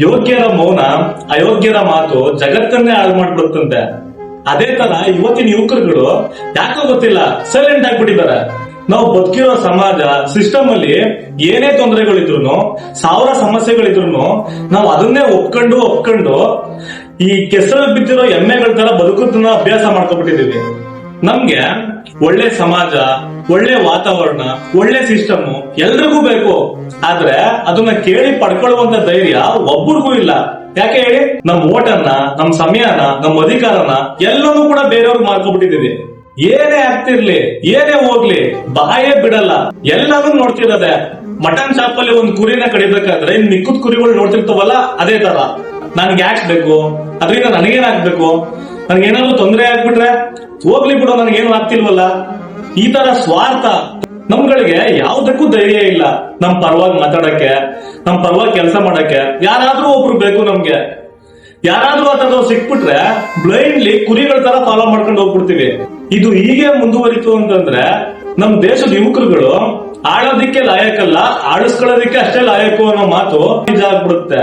ಯೋಗ್ಯರ ಮೌನ ಅಯೋಗ್ಯರ ಮಾತು ಜಗತ್ತನ್ನೇ ಹಾಳು ಮಾಡ್ಬಿಡುತ್ತಂತೆ. ಅದೇ ತರ ಇವತ್ತಿನ ಯುವಕರುಗಳು ಯಾಕೋ ಗೊತ್ತಿಲ್ಲ ಸೈಲೆಂಟ್ ಆಗ್ಬಿಟ್ಟಿದ್ದಾರೆ. ನಾವು ಬದುಕಿರೋ ಸಮಾಜ ಸಿಸ್ಟಮ್ ಅಲ್ಲಿ ಏನೇ ತೊಂದರೆಗಳಿದ್ರು, ಸಾವಿರ ಸಮಸ್ಯೆಗಳಿದ್ರು ನಾವು ಅದನ್ನೇ ಒಪ್ಕೊಂಡು ಈ ಕೆಸರಲ್ಲಿ ಬಿದ್ದಿರೋ ಎಮ್ಮೆಗಳ ತರ ಬದುಕೋದನ್ನ ಅಭ್ಯಾಸ ಮಾಡ್ಕೊಬಿಟ್ಟಿದೀವಿ. ನಮ್ಗೆ ಒಳ್ಳೆ ಸಮಾಜ, ಒಳ್ಳೆ ವಾತಾವರಣ, ಒಳ್ಳೆ ಸಿಸ್ಟಮ್ ಎಲ್ರಿಗೂ ಬೇಕು. ಆದ್ರೆ ಅದನ್ನ ಕೇಳಿ ಪಡ್ಕೊಳ್ಳುವಂತ ಧೈರ್ಯ ಒಬ್ಬರಿಗೂ ಇಲ್ಲ. ಯಾಕೆ ಹೇಳಿ? ನಮ್ ಓಟನ್ನ, ನಮ್ ಸಮಯನ, ನಮ್ ಅಧಿಕಾರನ ಎಲ್ಲನೂ ಕೂಡ ಬೇರೆಯವ್ರಿಗೆ ಮಾಡ್ಕೊಬಿಟ್ಟಿದೀವಿ. ಏನೇ ಆಗ್ತಿರ್ಲಿ, ಏನೇ ಹೋಗ್ಲಿ, ಬಾಯೇ ಬಿಡಲ್ಲ. ಎಲ್ಲಾನು ನೋಡ್ತಿರೋದೆ. ಮಟನ್ ಶಾಪ್ ಅಲ್ಲಿ ಒಂದ್ ಕುರಿನ ಕಡಿಬೇಕಾದ್ರೆ ಇನ್ ಮಿಕ್ಕದ ಕುರಿಗಳು ನೋಡ್ತಿರ್ತವಲ್ಲ, ಅದೇ ತರ ನನ್ಗೆ ಯಾಕೆ ಬೇಕು, ಅದರಿಂದ ನನಗೇನಾಗ್ಬೇಕು, ನನ್ಗೇನಾದ್ರು ತೊಂದರೆ ಆಗ್ಬಿಟ್ರೆ ಹೋಗ್ಲಿ ಬಿಡು, ನನಗೇನು ಆಗ್ತಿಲ್ವಲ್ಲ, ಈ ತರ ಸ್ವಾರ್ಥ ನಮ್ಗಳಿಗೆ ಯಾವ್ದಕ್ಕೂ ಧೈರ್ಯ ಇಲ್ಲ. ನಮ್ ಪರವಾಗಿ ಮಾತಾಡಕ್ಕೆ, ನಮ್ ಪರವಾಗಿ ಕೆಲಸ ಮಾಡಕ್ಕೆ ಯಾರಾದ್ರೂ ಒಬ್ರು ಬೇಕು ನಮ್ಗೆ. ಯಾರಾದ್ರೂ ಆ ಸಿಕ್ಬಿಟ್ರೆ ಬ್ಲೈಂಡ್ಲಿ ಕುರಿಗಳ ತರ ಫಾಲೋ ಮಾಡ್ಕೊಂಡು ಹೋಗ್ಬಿಡ್ತೀವಿ. ಇದು ಹೀಗೆ ಮುಂದುವರಿತು ಅಂತಂದ್ರೆ ನಮ್ ದೇಶದ ಯುವಕರುಗಳು ಆಳೋದಿಕ್ಕೆ ಲಾಯಕಲ್ಲ, ಆಳಿಸ್ಕೊಳ್ಳೋದಿಕ್ಕೆ ಅಷ್ಟೇ ಲಾಯಕು ಅನ್ನೋ ಮಾತು ನಿಜ ಆಗ್ಬಿಡುತ್ತೆ.